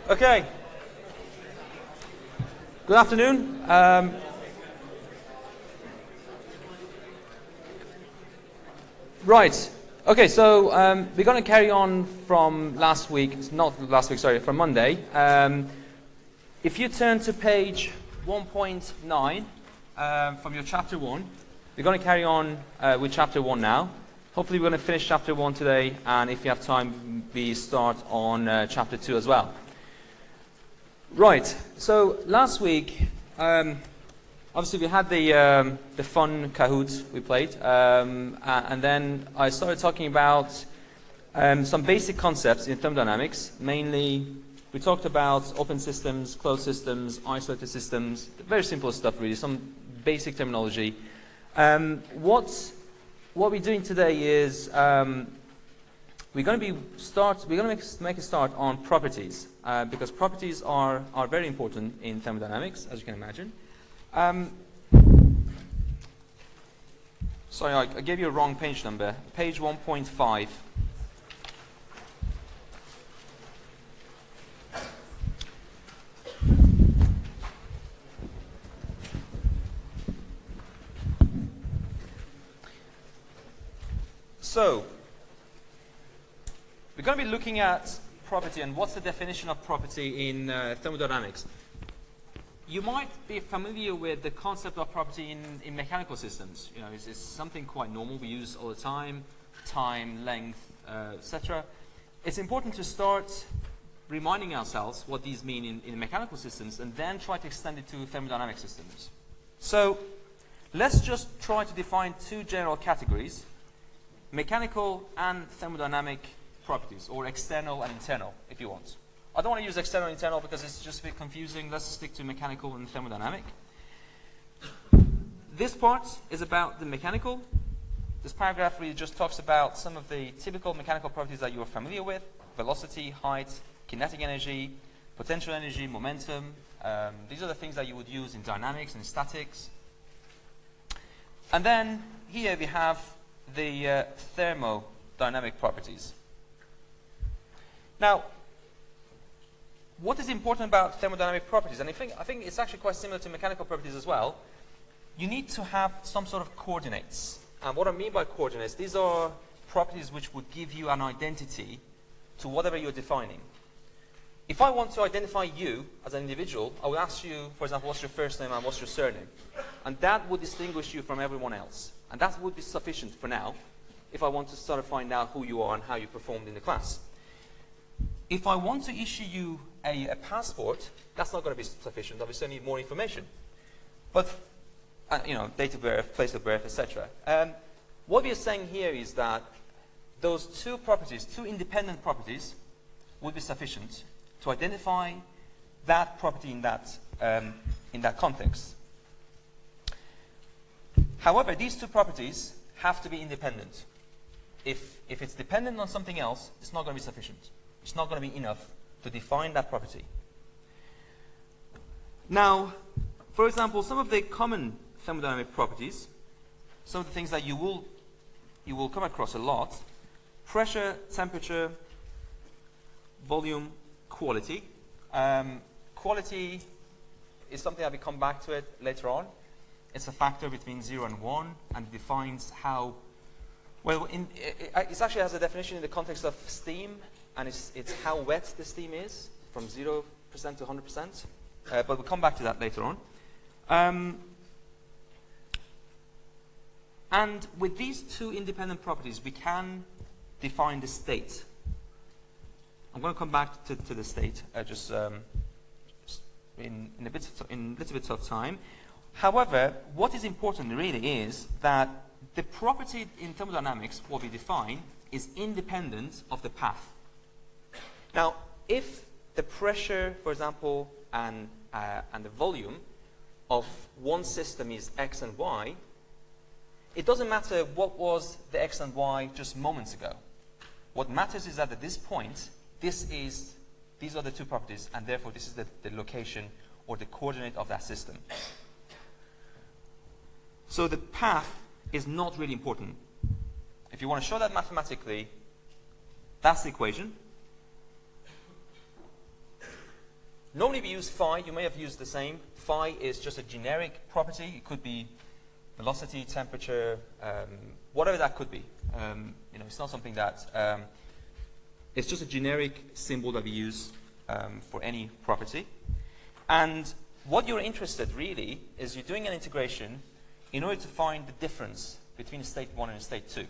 Okay. Good afternoon. Right. Okay, so we're going to carry on from last week, not last week, sorry, from Monday. If you turn to page 1.9 from your chapter 1, we're going to carry on with chapter 1 now. Hopefully we're going to finish chapter 1 today, and if you have time, we start on chapter 2 as well. Right, so last week, obviously we had the fun Kahoot we played, and then I started talking about some basic concepts in thermodynamics. Mainly, we talked about open systems, closed systems, isolated systems, very simple stuff really, some basic terminology. What we're doing today is we're going to make a start on properties because properties are very important in thermodynamics, as you can imagine. Sorry, I gave you a wrong page number. Page 1.5. So, we're going to be looking at property and what's the definition of property in thermodynamics. You might be familiar with the concept of property in mechanical systems. You know, it's something quite normal we use all the time, length, etc. It's important to start reminding ourselves what these mean in mechanical systems and then try to extend it to thermodynamic systems. So, let's just try to define two general categories: mechanical and thermodynamic properties, or external and internal, if you want. I don't want to use external and internal because it's just a bit confusing. Let's stick to mechanical and thermodynamic. This part is about the mechanical. This paragraph really just talks about some of the typical mechanical properties that you are familiar with: velocity, height, kinetic energy, potential energy, momentum. These are the things that you would use in dynamics and statics. And then here we have the thermodynamic properties. Now, what is important about thermodynamic properties, and I think it's actually quite similar to mechanical properties as well, you need to have some sort of coordinates. And what I mean by coordinates, these are properties which would give you an identity to whatever you're defining. If I want to identify you as an individual, I would ask you, for example, what's your first name and what's your surname? And that would distinguish you from everyone else. And that would be sufficient for now if I want to sort of find out who you are and how you performed in the class. If I want to issue you a passport, that's not going to be sufficient. Obviously, I need more information. But, you know, date of birth, place of birth, etc. What we are saying here is that those two properties, two independent properties, would be sufficient to identify that property in that context. However, these two properties have to be independent. If it's dependent on something else, it's not going to be sufficient. It's not going to be enough to define that property. Now, for example, some of the common thermodynamic properties, some of the things that you will come across a lot: pressure, temperature, volume, quality. Quality is something that we come back to it later on. It's a factor between 0 and 1 and defines how, well, it actually has a definition in the context of steam, and it's how wet the steam is, from 0% to 100%. But we'll come back to that later on. And with these two independent properties, we can define the state. I'm going to come back to the state just in a little bit of time. However, what is important really is that the property in thermodynamics, what we define, is independent of the path. Now, if the pressure, for example, and the volume of one system is x and y, it doesn't matter what was the x and y just moments ago. What matters is that at this point, these are the two properties, and therefore this is the location or the coordinate of that system. So the path is not really important. If you want to show that mathematically, that's the equation. Normally we use phi. You may have used the same. Phi is just a generic property. It could be velocity, temperature, whatever that could be. You know, it's not something that it's just a generic symbol that we use for any property. And what you're interested really is you're doing an integration in order to find the difference between state 1 and state 2.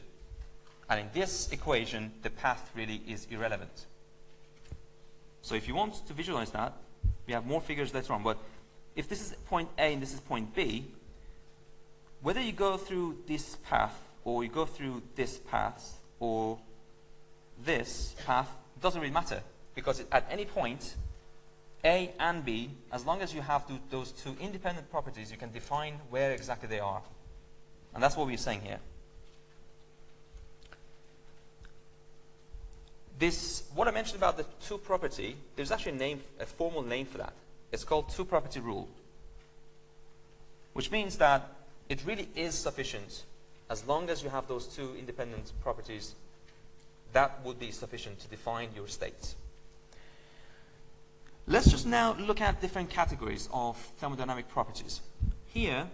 And in this equation, the path really is irrelevant. So if you want to visualize that, we have more figures later on. But if this is point A and this is point B, whether you go through this path or you go through this path or this path, doesn't really matter. Because at any point, A and B, as long as you have those two independent properties, you can define where exactly they are. And that's what we're saying here. This, what I mentioned about the two property, there's actually a name, a formal name for that. It's called two property rule, which means that it really is sufficient as long as you have those two independent properties. That would be sufficient to define your states. Let's just now look at different categories of thermodynamic properties. Here,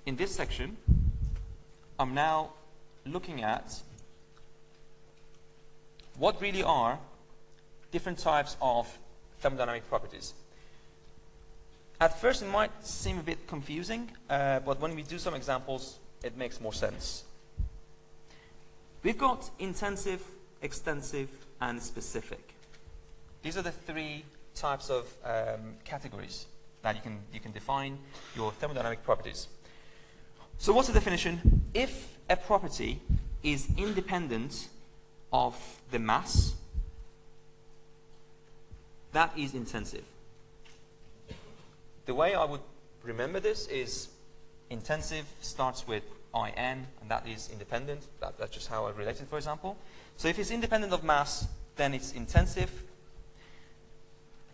in this section, I'm now looking at what really are different types of thermodynamic properties. At first, it might seem a bit confusing, but when we do some examples, it makes more sense. We've got intensive, extensive, and specific. These are the three types of categories that you can define your thermodynamic properties. So what's the definition? If a property is independent of the mass, that is intensive. The way I would remember this is intensive starts with IN, and that is independent. That's just how I relate it, for example. So if it's independent of mass, then it's intensive.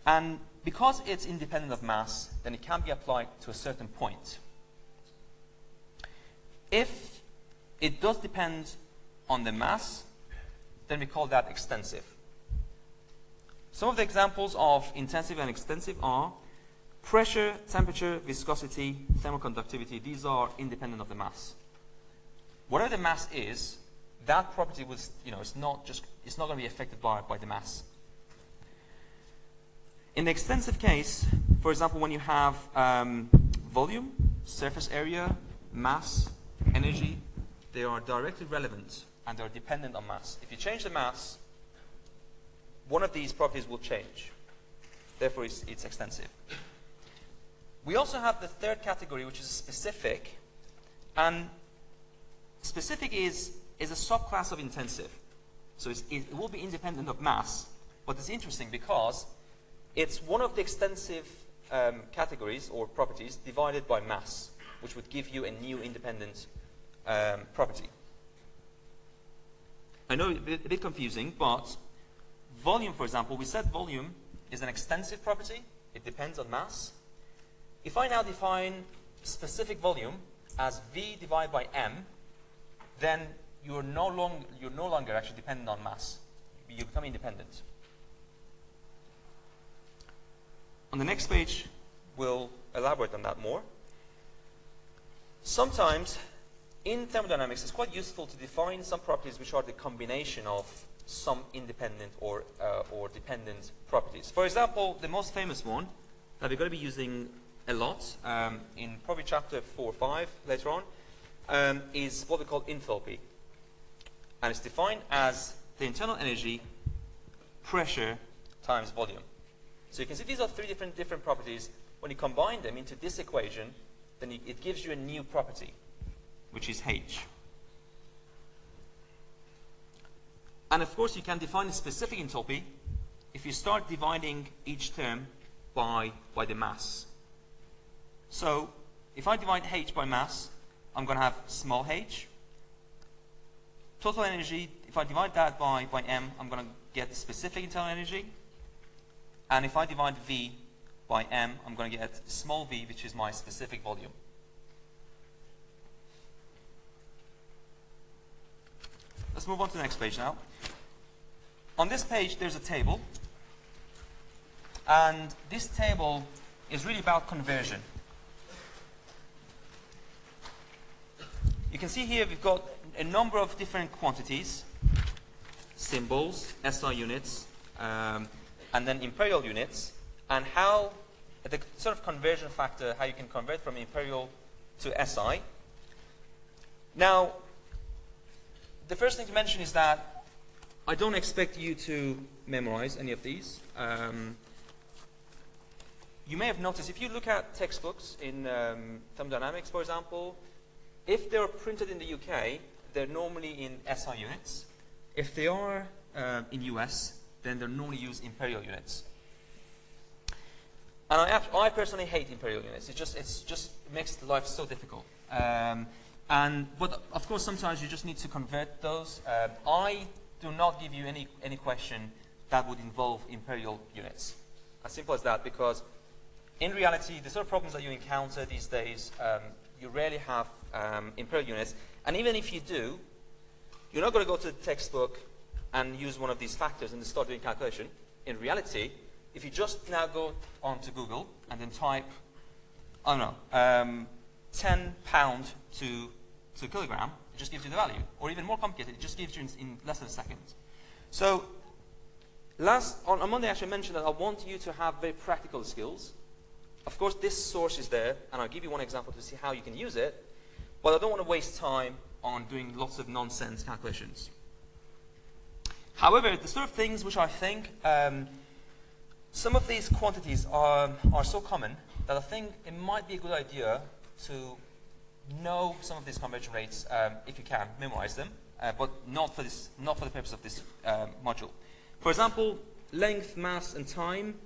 And because it's independent of mass, then it can be applied to a certain point. If it does depend on the mass, then we call that extensive. Some of the examples of intensive and extensive are pressure, temperature, viscosity, thermoconductivity. These are independent of the mass. Whatever the mass is, that property was, it's not going to be affected by the mass. In the extensive case, for example, when you have volume, surface area, mass, energy, they are directly relevant and they're dependent on mass. If you change the mass, one of these properties will change. Therefore, it's extensive. We also have the third category, which is specific. And specific is a subclass of intensive. So it will be independent of mass. But it's interesting because it's one of the extensive categories or properties divided by mass, which would give you a new independent property. I know a bit confusing, but volume, for example, we said volume is an extensive property. It depends on mass. If I now define specific volume as V divided by M, then you're no longer actually dependent on mass. You become independent. On the next page, we'll elaborate on that more. Sometimes, in thermodynamics, it's quite useful to define some properties which are the combination of some independent or dependent properties. For example, the most famous one that we're going to be using a lot in probably chapter 4 or 5 later on is what we call enthalpy. And it's defined as the internal energy, pressure, times volume. So you can see these are three different properties. When you combine them into this equation, then it gives you a new property, which is H. And of course, you can define a specific enthalpy if you start dividing each term by the mass. So if I divide H by mass, I'm going to have small h. Total energy, if I divide that by M, I'm going to get specific internal energy. And if I divide V by M, I'm going to get small v, which is my specific volume. Let's move on to the next page now. On this page, there's a table. And this table is really about conversion. You can see here we've got a number of different quantities, symbols, SI units, and then imperial units, and how the sort of conversion factor, how you can convert from imperial to SI. Now, the first thing to mention is that I don't expect you to memorize any of these. You may have noticed, if you look at textbooks in Thermodynamics, for example, if they're printed in the UK, they're normally in SI units. If they are in US, then they're normally used imperial units. And I personally hate imperial units. It just makes life so difficult. But of course, sometimes you just need to convert those. I do not give you any question that would involve imperial units. As simple as that, because in reality, the sort of problems that you encounter these days, you rarely have imperial units. And even if you do, you're not going to go to the textbook and use one of these factors and start doing calculation. In reality, if you just now go onto Google and then type, I don't know, 10 pound to kilogram, it just gives you the value. Or even more complicated, it just gives you in less than a second. So on Monday, I actually mentioned that I want you to have very practical skills. Of course, this source is there, and I'll give you one example to see how you can use it, but I don't want to waste time on doing lots of nonsense calculations. However, the sort of things which I think, some of these quantities are so common that I think it might be a good idea to know some of these conversion rates if you can, memorize them, but not for the purpose of this module. For example, length, mass, and time.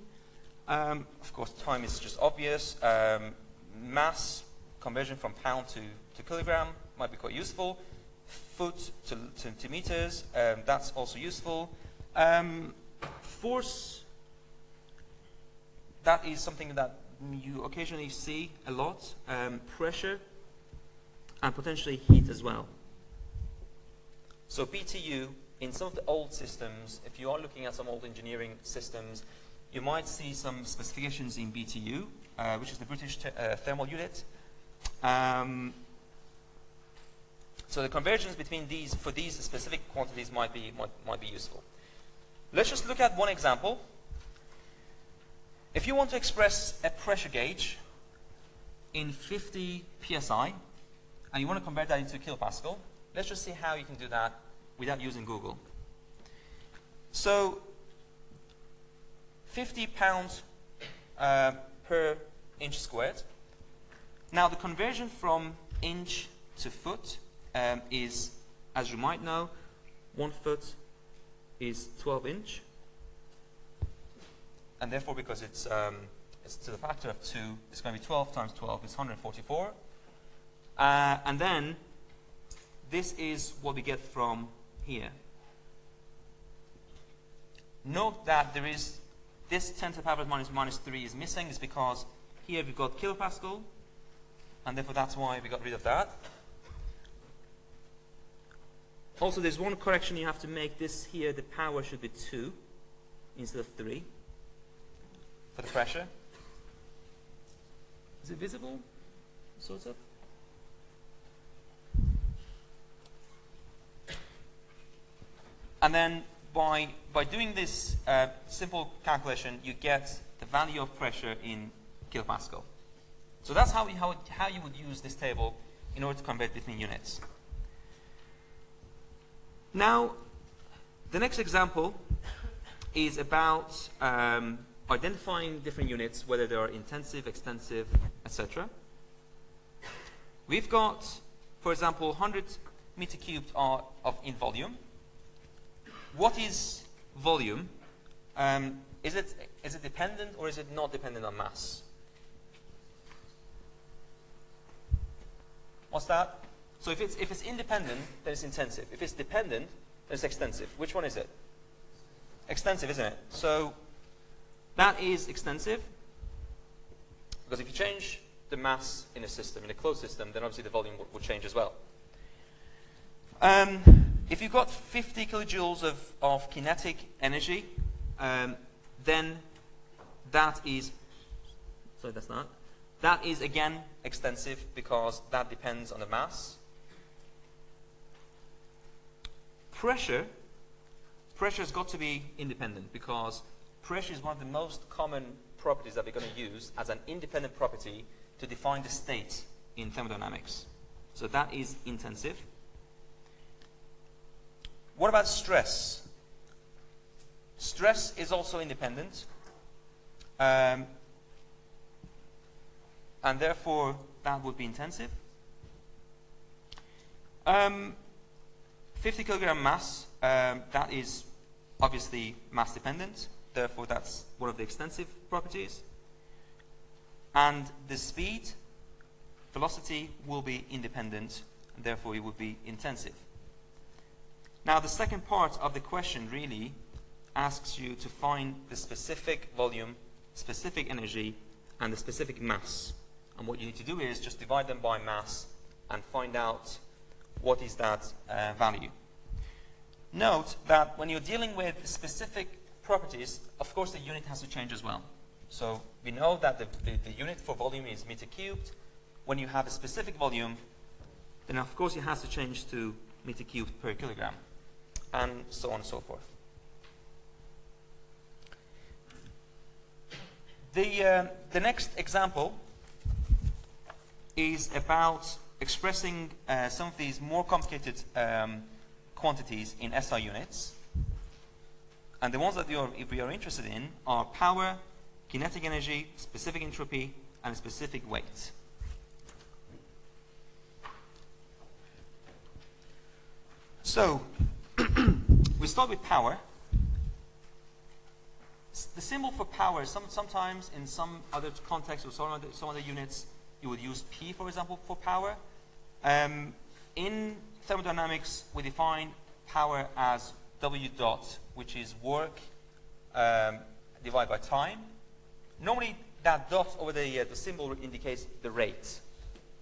Of course, time is just obvious. Mass, conversion from pound to kilogram might be quite useful. Foot to meters, that's also useful. Force, that is something that you occasionally see a lot. Pressure, and potentially heat as well. So BTU, in some of the old systems, if you are looking at some old engineering systems, you might see some specifications in BTU, which is the British thermal unit. So the conversions between these, for these specific quantities, might be useful. Let's just look at one example. If you want to express a pressure gauge in 50 psi, and you want to convert that into kilopascal, let's just see how you can do that without using Google. So 50 pounds per inch squared. Now the conversion from inch to foot is, as you might know, 1 foot is 12 inch. And therefore, because it's to the factor of 2, it's going to be 12 times 12, it's 144. And then this is what we get from here. Note that there is this 10 to the power minus 3 is missing. It's because here we've got kilopascal, and therefore that's why we got rid of that. Also, there's one correction you have to make. This here, the power should be 2 instead of 3 for the pressure. Is it visible? Sort of. And then by doing this simple calculation, you get the value of pressure in kilopascal. So that's how you would use this table in order to convert between units. Now, the next example is about identifying different units, whether they are intensive, extensive, etc. We've got, for example, 100 meter cubed in volume. What is volume? Is it dependent or is it not dependent on mass? What's that? So if it's independent, then it's intensive. If it's dependent, then it's extensive. Which one is it? Extensive, isn't it? So that is extensive, because if you change the mass in a system, in a closed system, then obviously the volume will change as well. If you've got 50 kilojoules of kinetic energy, then that is, sorry, that's not. That is again extensive because that depends on the mass. Pressure has got to be independent because pressure is one of the most common properties that we're going to use as an independent property to define the state in thermodynamics. So that is intensive. What about stress? Stress is also independent. And therefore, that would be intensive. 50 kilogram mass, that is obviously mass dependent. Therefore, that's one of the extensive properties. And the speed, velocity will be independent, and therefore it would be intensive. Now, the second part of the question really asks you to find the specific volume, specific energy, and the specific mass. And what you need to do is just divide them by mass and find out what is that value. Note that when you're dealing with specific properties, of course the unit has to change as well. So we know that the unit for volume is meter cubed. When you have a specific volume, then of course it has to change to meter cubed per kilogram, and so on and so forth. The next example is about expressing some of these more complicated quantities in SI units. And the ones that we are interested in are power, kinetic energy, specific entropy, and specific weight. So, we start with power. The symbol for power, sometimes in some other contexts or some other units, you would use P, for example, for power. In thermodynamics, we define power as W dot, which is work divided by time. Normally, that dot over the symbol indicates the rate,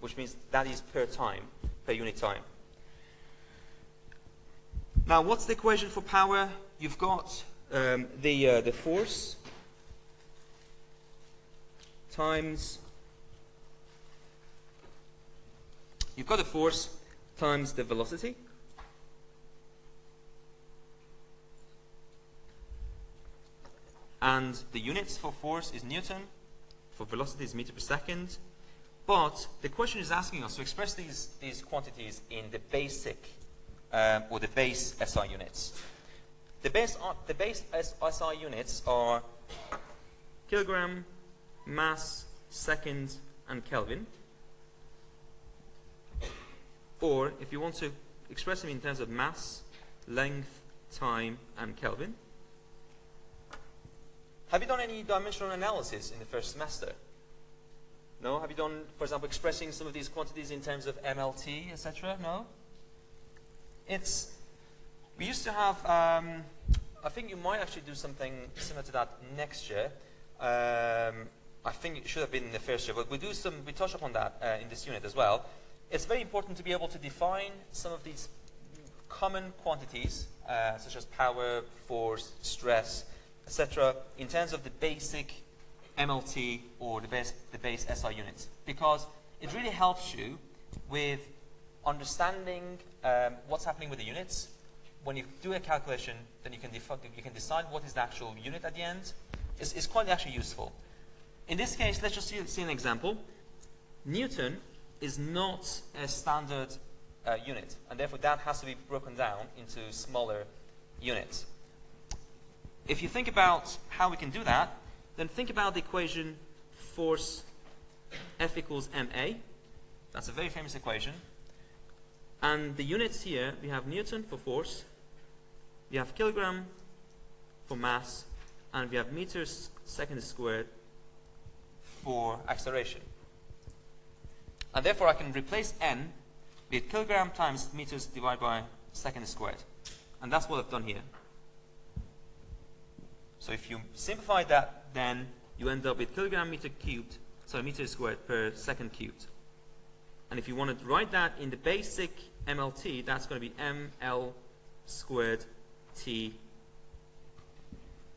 which means that is per time, per unit time. Now, what's the equation for power? You've got the force times, you've got the force times the velocity. And the units for force is Newton, for velocity is meter per second. But the question is asking us to express these quantities in the basic or the base SI units. The base SI units are kilogram, mass, second, and Kelvin. Or if you want to express them in terms of mass, length, time, and Kelvin. Have you done any dimensional analysis in the first semester? No? Have you done, for example, expressing some of these quantities in terms of MLT, etc.? No? We used to have, I think you might actually do something similar to that next year. I think it should have been in the first year, but we touch upon that in this unit as well. It's very important to be able to define some of these common quantities, such as power, force, stress, etc., in terms of the basic MLT or the base SI units, because it really helps you with understanding what's happening with the units. When you do a calculation, then you can decide what is the actual unit at the end. It's quite actually useful. In this case, let's just see an example. Newton is not a standard unit, and therefore that has to be broken down into smaller units. If you think about how we can do that, then think about the equation force F equals ma. That's a very famous equation. And the units here, we have Newton for force, we have kilogram for mass, and we have meters second squared for acceleration. And therefore I can replace n with kilogram times meters divided by second squared. And that's what I've done here. So if you simplify that, then you end up with kilogram meter cubed, so meters squared per second cubed. And if you want to write that in the basic MLT, that's going to be ml squared t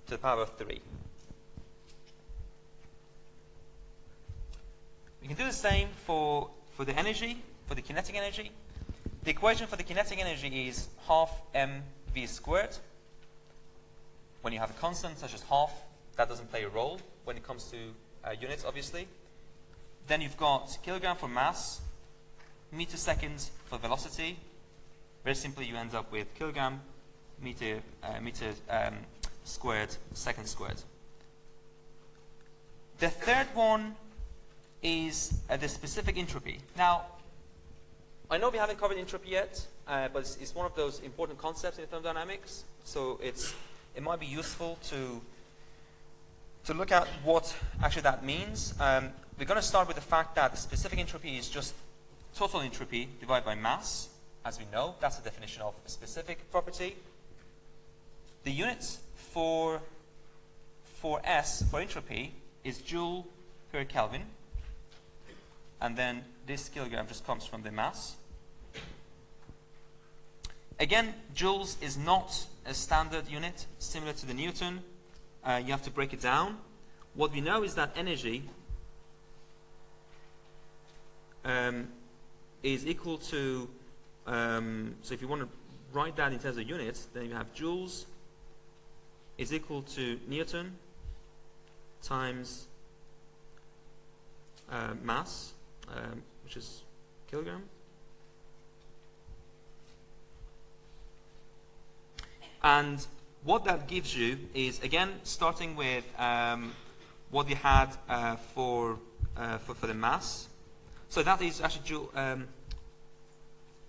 to the power of 3. We can do the same for the energy, for the kinetic energy. The equation for the kinetic energy is half mv squared. When you have a constant such as half, that doesn't play a role when it comes to units, obviously. Then you've got kilogram for mass, meter seconds for velocity. Very simply, you end up with kilogram meter squared second squared. The third one is the specific entropy. Now, I know we haven't covered entropy yet, but it's one of those important concepts in thermodynamics. So it might be useful to look at what actually that means. We're going to start with the fact that the specific entropy is just total entropy divided by mass. As we know, that's the definition of a specific property. The units for S, for entropy, is joule per Kelvin. And then this kilogram just comes from the mass. Again, joules is not a standard unit similar to the Newton. You have to break it down. What we know is that energy is equal to, so if you want to write that in terms of units, then you have joules is equal to Newton times mass, which is kilogram. And what that gives you is, again, starting with what we had for the mass. So that is actually joule.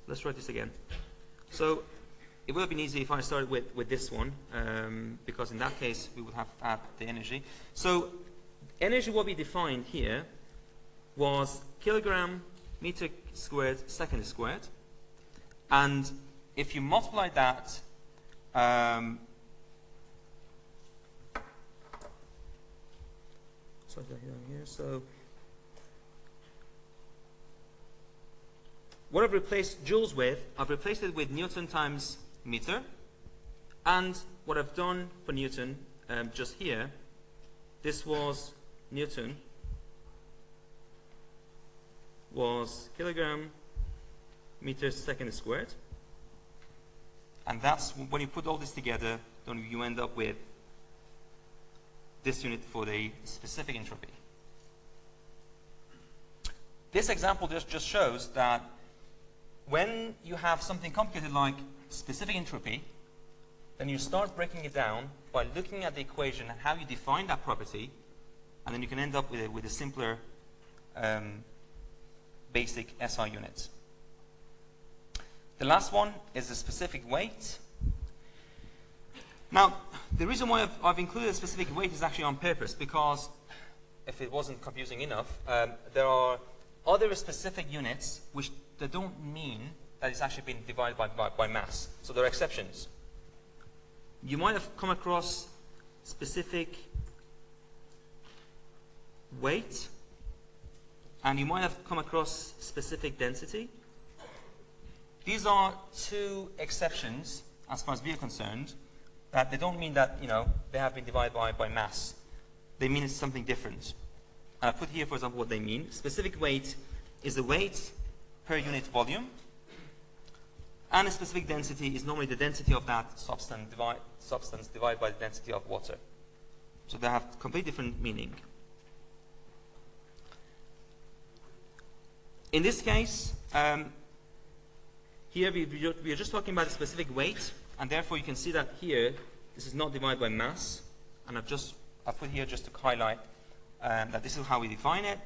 Let's write this again. So it would have been easy if I started with this one, because in that case we would have had the energy. So energy, what we defined here, was kilogram meter squared second squared. And if you multiply that so what I've replaced joules with, I've replaced it with Newton times meter. And what I've done for Newton, just here, this was Newton, was kilogram meter second squared. And that's, when you put all this together, then you end up with this unit for the specific entropy. This example just shows that when you have something complicated like specific entropy, then you start breaking it down by looking at the equation and how you define that property, and then you can end up with a simpler basic SI unit. The last one is the specific weight. Now, the reason why I've included a specific weight is actually on purpose, because if it wasn't confusing enough, there are other specific units which they don't mean that it's actually been divided by mass. So there are exceptions. You might have come across specific weight, and you might have come across specific density. These are two exceptions, as far as we are concerned, that they don't mean that, they have been divided by mass. They mean it's something different. And I put here, for example, what they mean. Specific weight is the weight per unit volume, and a specific density is normally the density of that substance divided by the density of water. So they have completely different meaning. In this case, here we are just talking about a specific weight, and therefore you can see that here this is not divided by mass, and I've put here just to highlight that this is how we define it.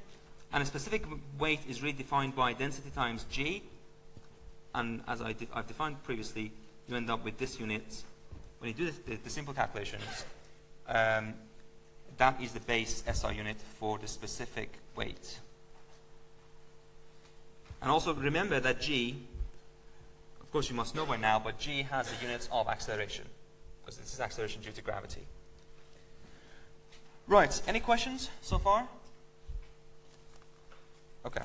And a specific weight is really defined by density times G, and as I've defined previously, you end up with this unit. When you do the simple calculations, that is the base SI unit for the specific weight. And also remember that G, of course you must know by now, but G has the units of acceleration, because this is acceleration due to gravity. Right, any questions so far? Okay.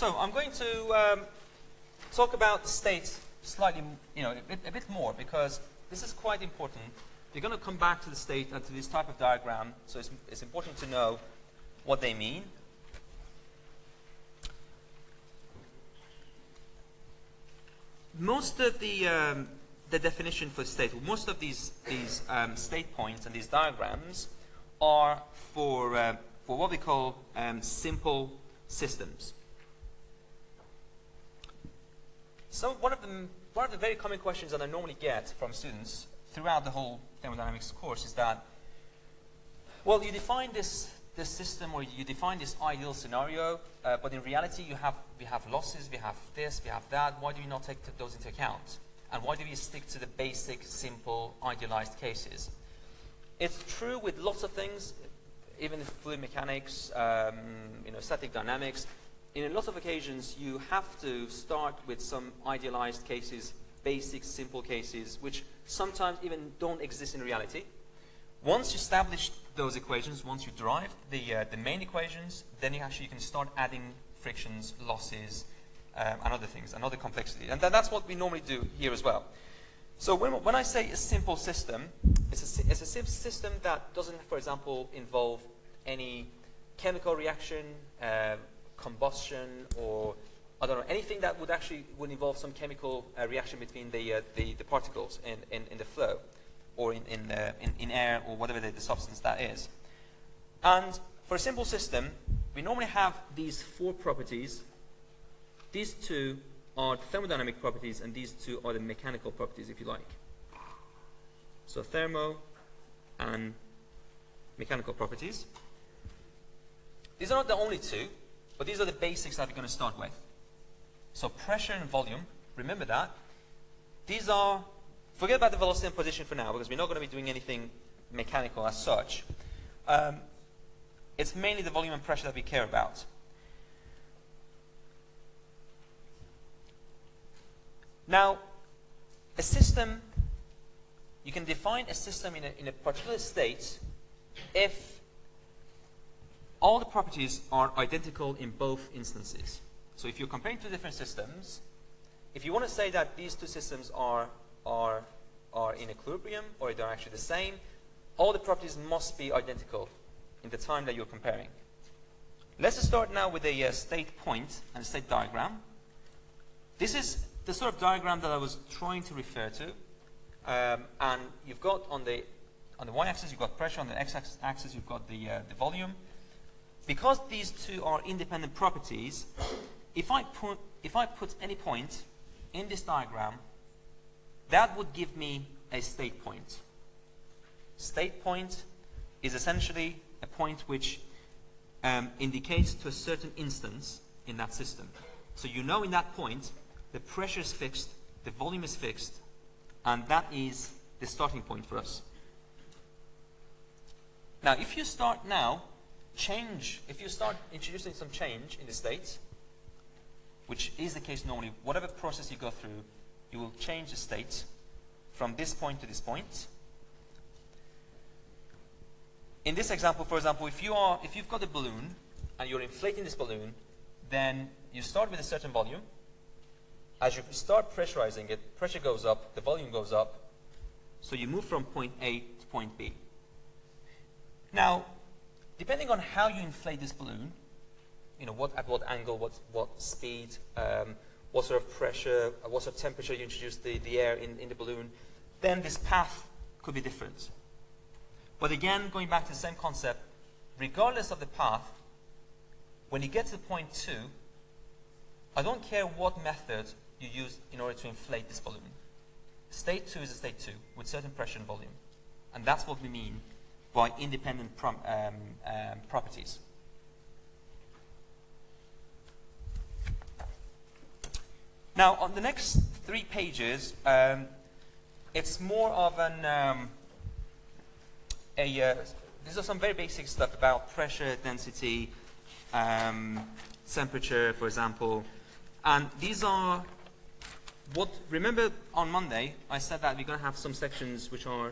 So I'm going to talk about the state slightly, a bit more, because this is quite important. You're going to come back to the state and to this type of diagram, so it's important to know what they mean. Most of the definition for state, most of these state points and these diagrams are for what we call simple systems. So one of the very common questions that I normally get from students throughout the whole thermodynamics course is that, well, you define this system, or you define this ideal scenario, but in reality we have losses, we have this, we have that. Why do you not take those into account? And why do we stick to the basic, simple, idealized cases? It's true with lots of things, even in fluid mechanics, static dynamics. In a lot of occasions, you have to start with some idealized cases, basic, simple cases, which sometimes even don't exist in reality. Once you establish those equations, once you derive the main equations, then you can start adding frictions, losses, and other things, and other complexity. And that's what we normally do here as well. So when I say a simple system, it's a simple system that doesn't, for example, involve any chemical reaction, combustion, or I don't know, anything that would involve some chemical reaction between the particles in the flow, or in air, or whatever the substance that is. And for a simple system, we normally have these four properties. These two are thermodynamic properties, and these two are the mechanical properties, if you like. So thermo and mechanical properties. These are not the only two, but these are the basics that we're going to start with. So pressure and volume, remember that. These are, forget about the velocity and position for now, because we're not going to be doing anything mechanical as such. It's mainly the volume and pressure that we care about. Now, a system, you can define a system in a particular state if all the properties are identical in both instances. So if you're comparing two different systems, if you want to say that these two systems are in equilibrium, or they're actually the same, all the properties must be identical in the time that you're comparing. Let's start now with a state point and a state diagram. This is the sort of diagram that I was trying to refer to. And you've got on the y-axis, you've got pressure. On the x-axis, you've got the volume. Because these two are independent properties, if I put any point in this diagram, that would give me a state point. State point is essentially a point which indicates to a certain instance in that system. So you know in that point, the pressure is fixed, the volume is fixed, and that is the starting point for us. Now, if you start introducing some change in the state, which is the case normally, whatever process you go through, you will change the state from this point to this point. In this example, for example, if you've got a balloon and you're inflating this balloon, then you start with a certain volume. As you start pressurizing it, pressure goes up, the volume goes up, so you move from point A to point B. Now, depending on how you inflate this balloon, at what angle, what speed, what sort of pressure, what sort of temperature you introduce the air in the balloon, then this path could be different. But again, going back to the same concept, regardless of the path, when you get to point 2, I don't care what method you use in order to inflate this balloon. State 2 is a state 2 with certain pressure and volume. And that's what we mean by independent properties. Now, on the next 3 pages, it's more of these are some very basic stuff about pressure, density, temperature, for example. And these are remember on Monday, I said that we're going to have some sections which are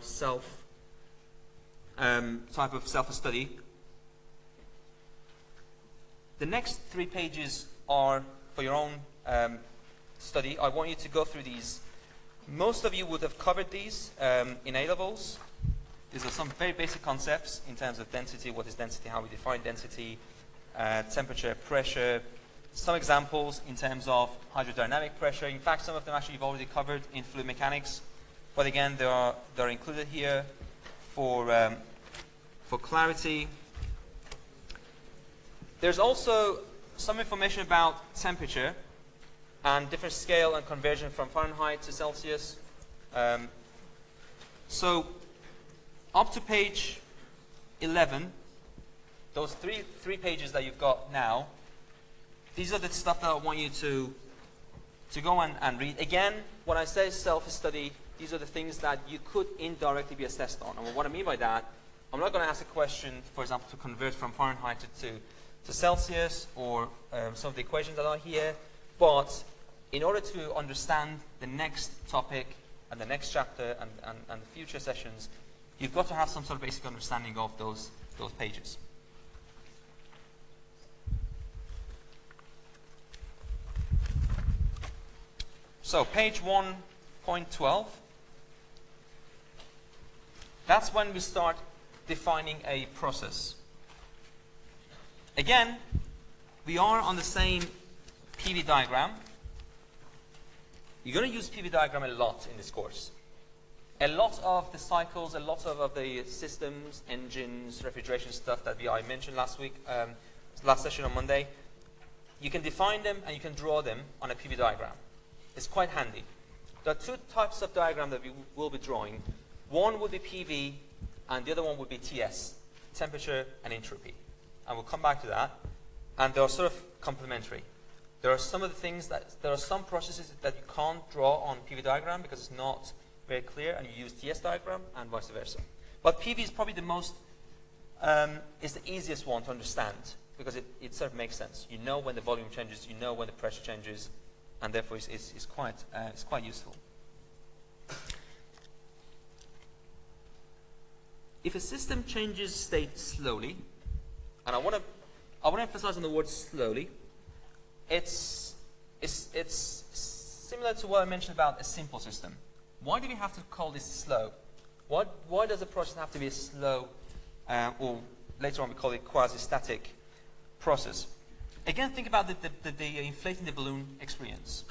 type of self-study. The next 3 pages are for your own study, I want you to go through these. Most of you would have covered these in A-levels. These are some very basic concepts in terms of density, what is density, how we define density, temperature, pressure, some examples in terms of hydrodynamic pressure. In fact, some of them actually you've already covered in fluid mechanics, but again, they're included here for clarity. There's also some information about temperature and different scale and conversion from Fahrenheit to Celsius. So up to page 11, those three pages that you've got now, these are the stuff that I want you to go and read. Again, when I say self-study, these are the things that you could indirectly be assessed on. And what I mean by that, I'm not going to ask a question, for example, to convert from Fahrenheit to Celsius, or some of the equations that are here, but in order to understand the next topic and the next chapter and the future sessions, you've got to have some sort of basic understanding of those pages. So page 1.12, that's when we start defining a process. Again, we are on the same PV diagram. You're going to use PV diagram a lot in this course. A lot of the cycles, a lot of the systems, engines, refrigeration stuff that I mentioned last week, last session on Monday, you can define them and you can draw them on a PV diagram. It's quite handy. There are two types of diagram that we will be drawing. One would be PV and the other one would be TS, temperature and entropy. And we'll come back to that. And they're sort of complementary. There are some of the things there are some processes that you can't draw on PV diagram because it's not very clear, and you use TS diagram and vice versa. But PV is probably the most, is the easiest one to understand because it sort of makes sense. You know when the volume changes, you know when the pressure changes, and therefore it's quite useful. If a system changes state slowly, and I want to emphasize on the word slowly, it's similar to what I mentioned about a simple system. Why do we have to call this slow? Why does a process have to be a slow, or later on we call it quasi-static process? Again, think about the inflating the balloon experience.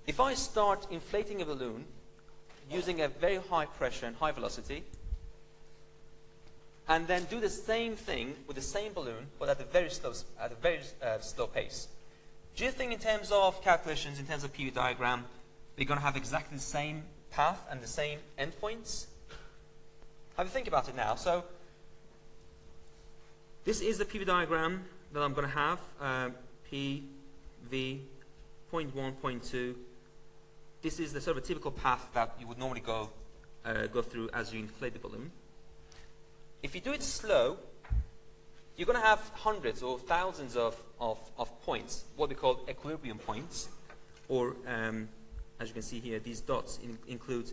If I start inflating a balloon using a very high pressure and high velocity, and then do the same thing with the same balloon, but at a very slow pace, do you think in terms of calculations, in terms of PV diagram, we're going to have exactly the same path and the same endpoints? Have a think about it now. So this is the PV diagram that I'm going to have, PV, point 1, point 2. This is the sort of a typical path that you would normally go through as you inflate the balloon. If you do it slow, you're going to have hundreds or thousands of points, what we call equilibrium points, or as you can see here, these dots include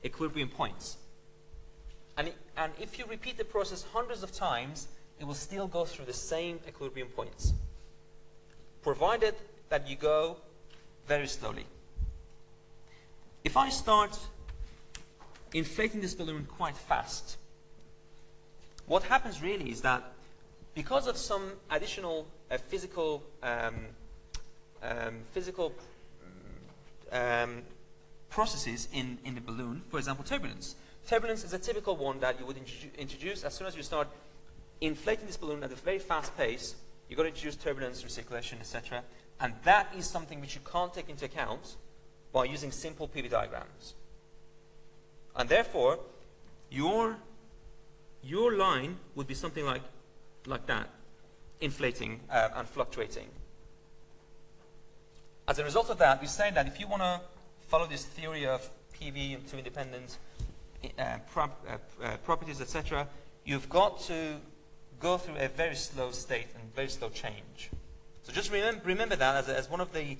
equilibrium points. And if you repeat the process hundreds of times, it will still go through the same equilibrium points, provided that you go very slowly. If I start inflating this balloon quite fast, what happens really is that because of some additional physical processes in the balloon, for example, turbulence. Turbulence is a typical one that you would introduce as soon as you start inflating this balloon at a very fast pace. You're going to introduce turbulence, recirculation, etc. And that is something which you can't take into account by using simple PV diagrams. And therefore, your line would be something like that, inflating and fluctuating. As a result of that, we say that if you want to follow this theory of PV and two independent properties, etc., you've got to go through a very slow state and very slow change. So just remember that as one of the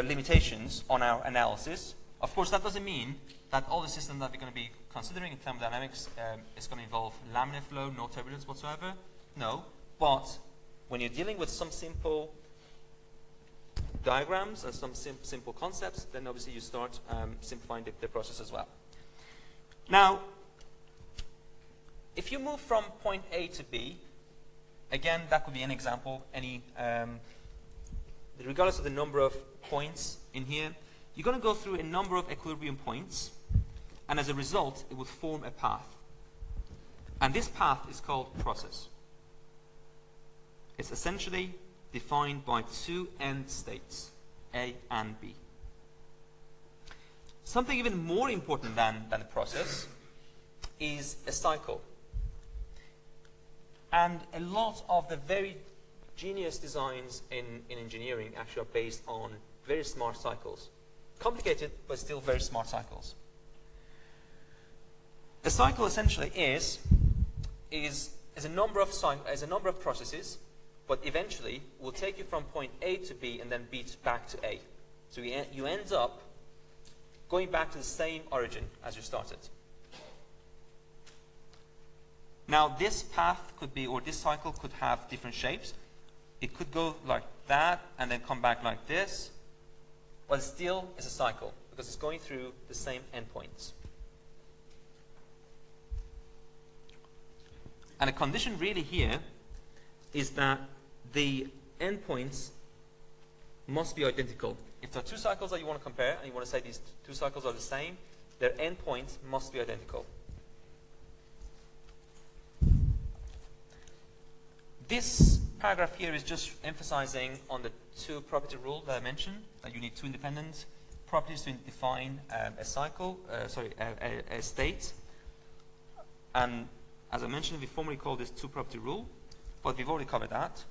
limitations on our analysis. Of course, that doesn't mean that all the systems that we're going to be considering in thermodynamics is going to involve laminar flow, no turbulence whatsoever. No, but when you're dealing with some simple diagrams and some simple concepts, then obviously you start simplifying the process as well. Now, if you move from point A to B, again, that could be an example. Regardless of the number of points in here, you're going to go through a number of equilibrium points, and as a result, it would form a path. And this path is called process. It's essentially defined by two end states, A and B. Something even more important than a process is a cycle. And a lot of the very genius designs in engineering actually are based on very smart cycles. Complicated, but still very smart cycles. A cycle essentially is a number of processes, but eventually will take you from point A to B and then B back to A. So you end up going back to the same origin as you started. Now this path could be, or this cycle could have different shapes. It could go like that and then come back like this, but still is a cycle because it's going through the same endpoints. And a condition really here is that the endpoints must be identical. If there are two cycles that you want to compare and you want to say these two cycles are the same, their endpoints must be identical. This paragraph here is just emphasizing on the two property rule that I mentioned, that you need two independent properties to define a cycle, a state. And as I mentioned, we formerly called this two property rule, but we've already covered that.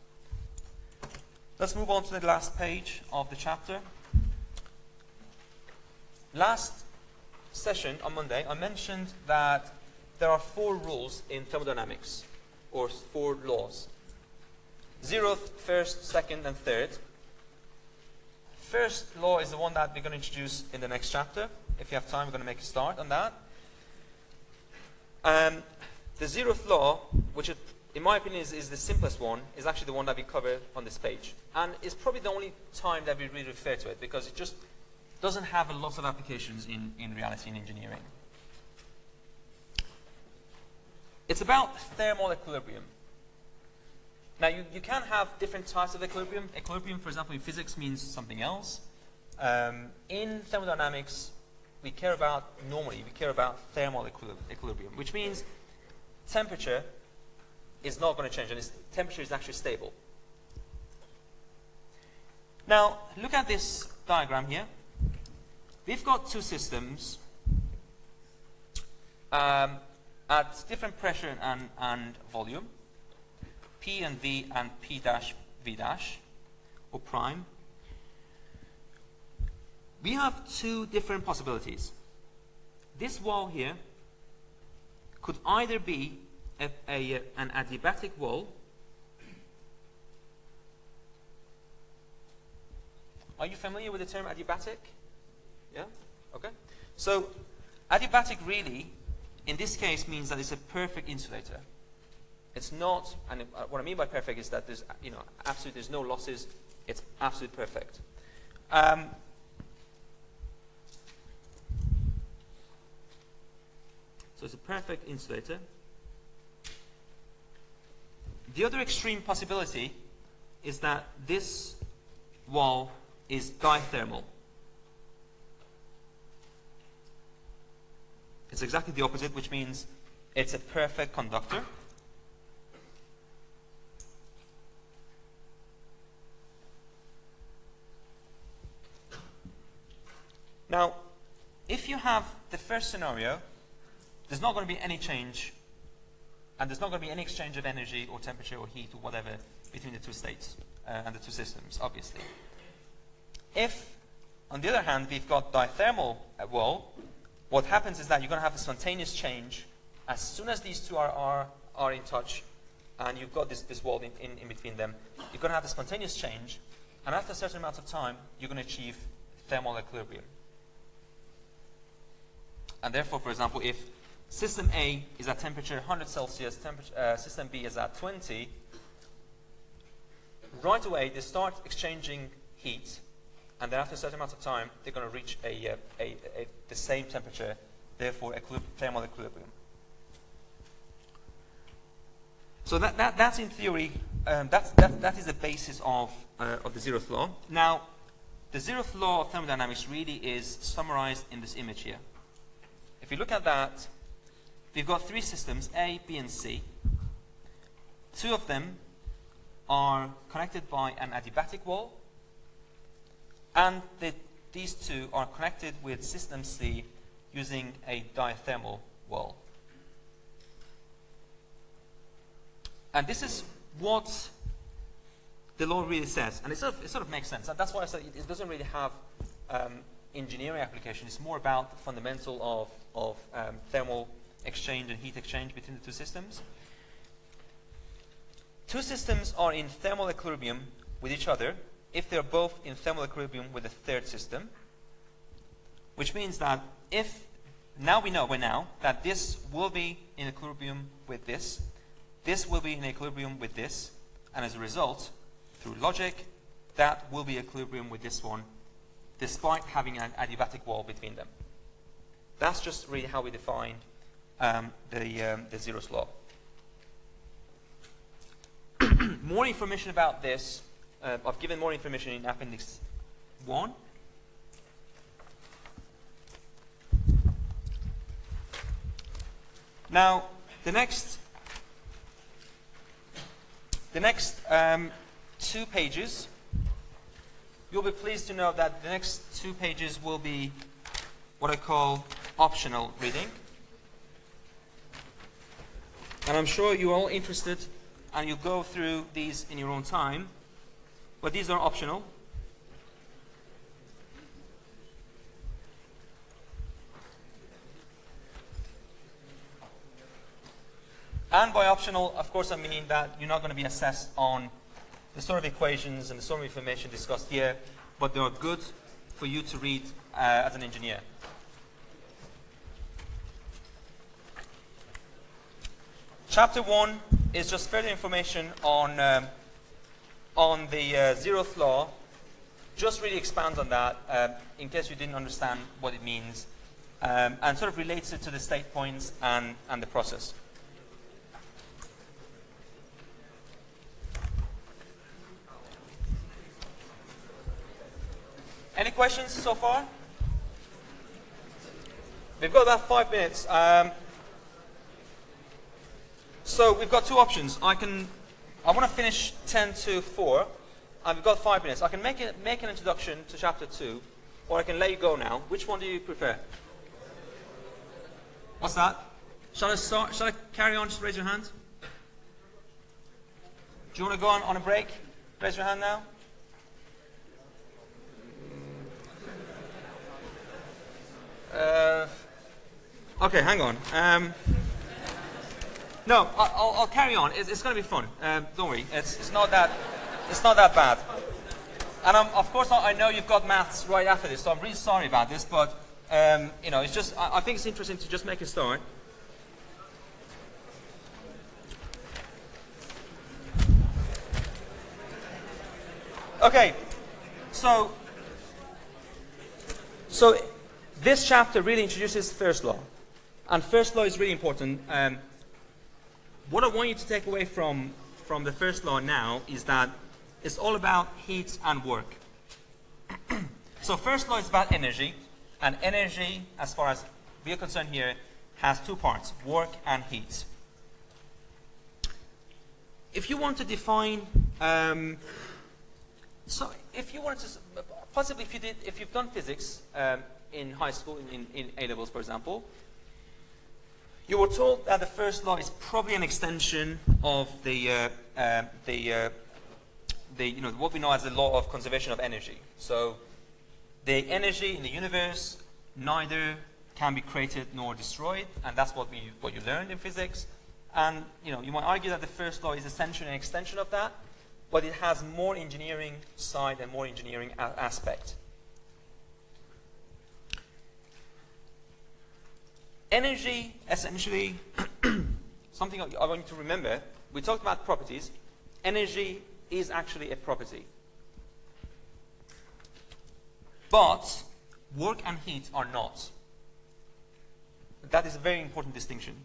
Let's move on to the last page of the chapter. Last session on Monday, I mentioned that there are 4 rules in thermodynamics, or 4 laws. Zeroth, first, second, and third. First law is the one that we're going to introduce in the next chapter. If you have time, we're going to make a start on that. The zeroth law, which in my opinion is the simplest one, is actually the one that we cover on this page. And it's probably the only time that we really refer to it, because it just doesn't have a lot of applications in reality in engineering. It's about thermal equilibrium. Now, you can have different types of equilibrium. Equilibrium, for example, in physics means something else. In thermodynamics, normally we care about thermal equilibrium, which means temperature is not going to change, and temperature is actually stable. Now, look at this diagram here. We've got two systems at different pressure and volume, P and V and P dash V dash, or prime. We have two different possibilities. This wall here could either be an adiabatic wall. Are you familiar with the term adiabatic? Yeah? Okay. So, adiabatic really, in this case, means that it's a perfect insulator. It's not, and what I mean by perfect is that there's, there's no losses. It's absolutely perfect. So it's a perfect insulator. The other extreme possibility is that this wall is dithermal. It's exactly the opposite, which means it's a perfect conductor. Now, if you have the first scenario, there's not going to be any change, and there's not going to be any exchange of energy or temperature or heat or whatever between the two states and the two systems, obviously. If, on the other hand, we've got dithermal wall, what happens is that you're going to have a spontaneous change as soon as these two are in touch, and you've got this wall in between them. You're going to have a spontaneous change, and after a certain amount of time, you're going to achieve thermal equilibrium. And therefore, for example, if system A is at temperature 100 Celsius, system B is at 20, right away they start exchanging heat, and then after a certain amount of time, they're going to reach the same temperature, therefore thermal equilibrium. So that's in theory, that is the basis of the zeroth law. Now, the zeroth law of thermodynamics really is summarized in this image here. If you look at that, we've got three systems, A, B, and C. Two of them are connected by an adiabatic wall, and these two are connected with system C using a diathermal wall. And this is what the law really says, and it sort of makes sense. And that's why I said it doesn't really have engineering application. It's more about the fundamental of thermal exchange and heat exchange between the two systems. Two systems are in thermal equilibrium with each other if they're both in thermal equilibrium with a third system, which means that if now we know by now that this will be in equilibrium with this will be in equilibrium with this, and as a result, through logic, that will be equilibrium with this one, despite having an adiabatic wall between them. That's just really how we define the zeroth law. More information about this, I've given more information in Appendix 1. Now, the next 2 pages, you'll be pleased to know that the next 2 pages will be what I call optional reading. And I'm sure you're all interested and you'll go through these in your own time, but these are optional. And by optional, of course, I mean that you're not going to be assessed on the sort of equations and the sort of information discussed here, but they are good for you to read as an engineer. Chapter 1 is just further information on the zeroth law. Just really expands on that in case you didn't understand what it means, and sort of relates it to the state points and the process. Any questions so far? We've got about 5 minutes. So we've got 2 options. I want to finish 10 to 4, and we've got 5 minutes. I can make an introduction to chapter 2, or I can let you go now. Which one do you prefer? What's that? Shall I carry on? Just raise your hand. Do you want to go on a break? Raise your hand now. Okay, hang on. No, I'll carry on. It's going to be fun. Don't worry. It's not that bad. And of course, I know you've got maths right after this, so I'm really sorry about this. But you know, it's just I think it's interesting to just make a start. Okay, so this chapter really introduces first law, and first law is really important. What I want you to take away from the first law now is that it's all about heat and work. So first law is about energy, and energy, as far as we are concerned here, has 2 parts: work and heat. If you want to define, so if you wanted to, possibly if you've done physics in high school, in A levels, for example, you were told that the first law is probably an extension of what we know as the law of conservation of energy. So the energy in the universe neither can be created nor destroyed, and that's what you learned in physics. And you might argue that the first law is essentially an extension of that, but it has more engineering side and more engineering aspect. Energy, essentially, something I want you to remember, we talked about properties. Energy is actually a property. But work and heat are not. That is a very important distinction.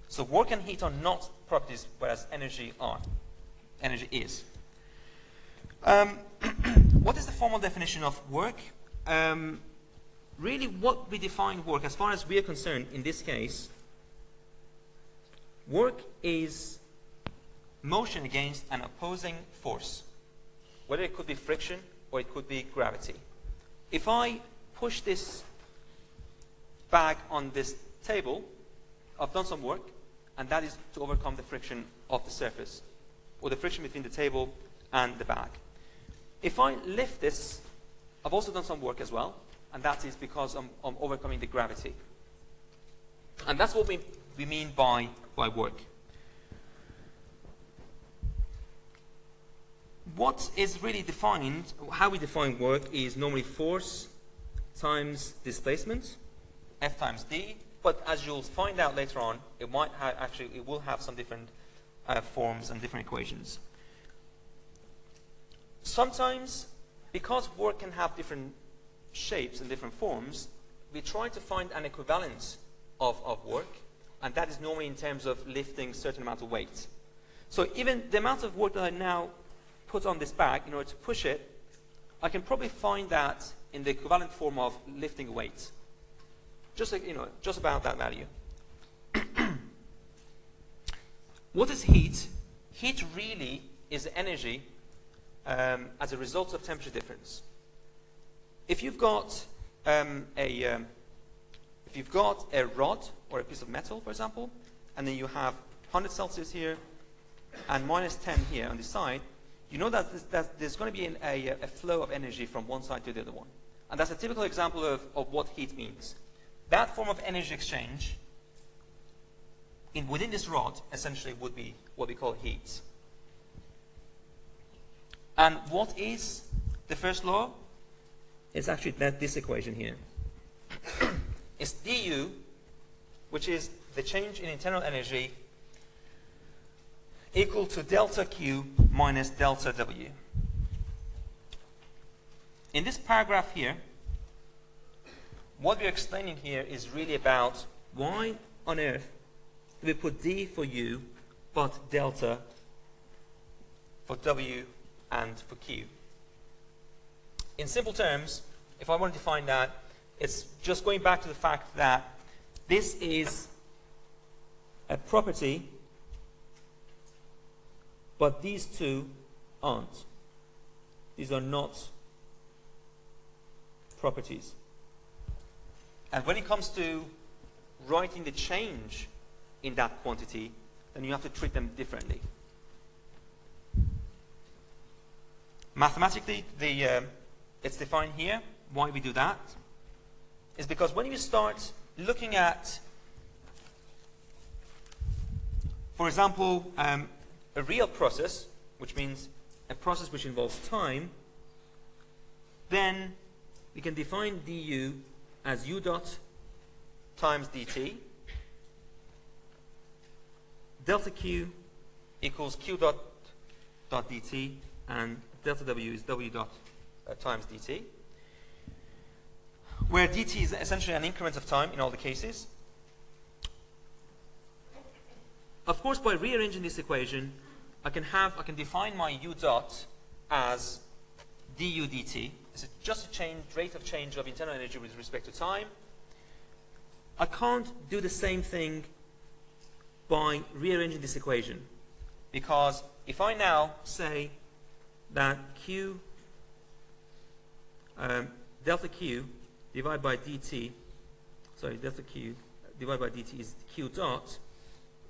So work and heat are not properties, whereas energy are. Energy is. What is the formal definition of work? Really, what we define work, as far as we are concerned, in this case, work is motion against an opposing force, whether it could be friction or it could be gravity. If I push this bag on this table, I've done some work, and that is to overcome the friction of the surface, or the friction between the table and the bag. If I lift this, I've also done some work as well, and that is because I'm overcoming the gravity. And that's what we mean by work. What is really defined, how we define work, is normally force times displacement, F times D, but as you'll find out later on, it might it will have some different forms and different equations. Sometimes, because work can have different shapes and different forms, we try to find an equivalent of work, and that is normally in terms of lifting a certain amount of weight. So even the amount of work that I now put on this bag in order to push it, I can probably find that in the equivalent form of lifting a weight. Just like, just about that value. What is heat? Heat really is energy as a result of temperature difference. If you've got a rod or a piece of metal, for example, and then you have 100 Celsius here and minus 10 here on the side, you know that there's going to be a flow of energy from one side to the other one. And that's a typical example of what heat means. That form of energy exchange within this rod essentially would be what we call heat. And what is the first law? It's actually this equation here. It's du, which is the change in internal energy, equal to delta Q minus delta W. In this paragraph here, what we're explaining here is really about why on earth do we put D for U, but delta for W and for Q. In simple terms, if I want to define that, it's just going back to the fact that this is a property, but these two aren't. These are not properties. And when it comes to writing the change in that quantity, then you have to treat them differently. Mathematically, it's defined here. Why we do that is because when you start looking at, for example, a real process, which means a process which involves time, then we can define du as u dot times dt. Delta q equals q dot dt, and delta w is w dot times dt, where dt is essentially an increment of time in all the cases. Of course, by rearranging this equation, I can define my u dot as du dt. It's just a rate of change of internal energy with respect to time. I can't do the same thing by rearranging this equation, because if I now say that delta q divided by dt, delta q divided by dt is q dot,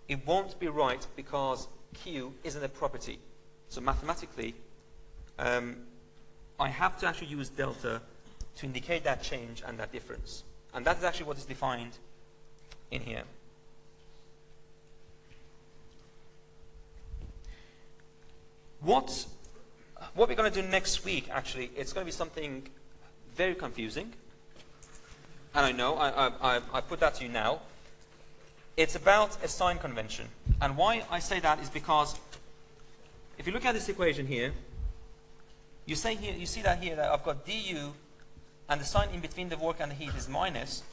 it won't be right because q isn't a property. So mathematically, I have to actually use delta to indicate that change and that difference. And that is actually what is defined in here. What we're going to do next week, actually, it's going to be something very confusing. And I know, I put that to you now. It's about a sign convention. And why I say that is because if you look at this equation here, you see that here that I've got du, and the sign in between the work and the heat is minus,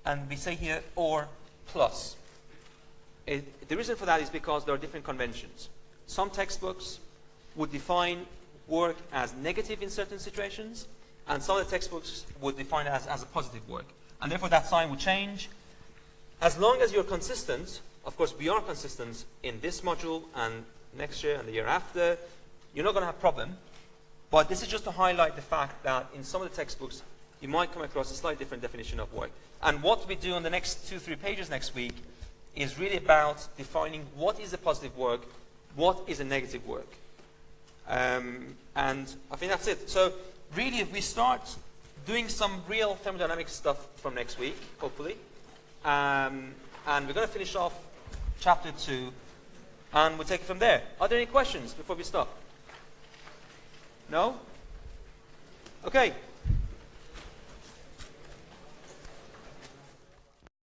and we say here or plus. The reason for that is because there are different conventions. Some textbooks would define work as negative in certain situations, and some of the textbooks would define it as a positive work. And therefore that sign would change. As long as you're consistent, of course we are consistent in this module and next year and the year after, you're not going to have a problem. But this is just to highlight the fact that in some of the textbooks you might come across a slightly different definition of work. And what we do on the next 2-3 pages next week is really about defining what is a positive work, what is a negative work. And I think that's it. So really, if we start doing some real thermodynamic stuff from next week, hopefully, and we're going to finish off chapter 2, and we'll take it from there. Are there any questions before we stop? No? Okay.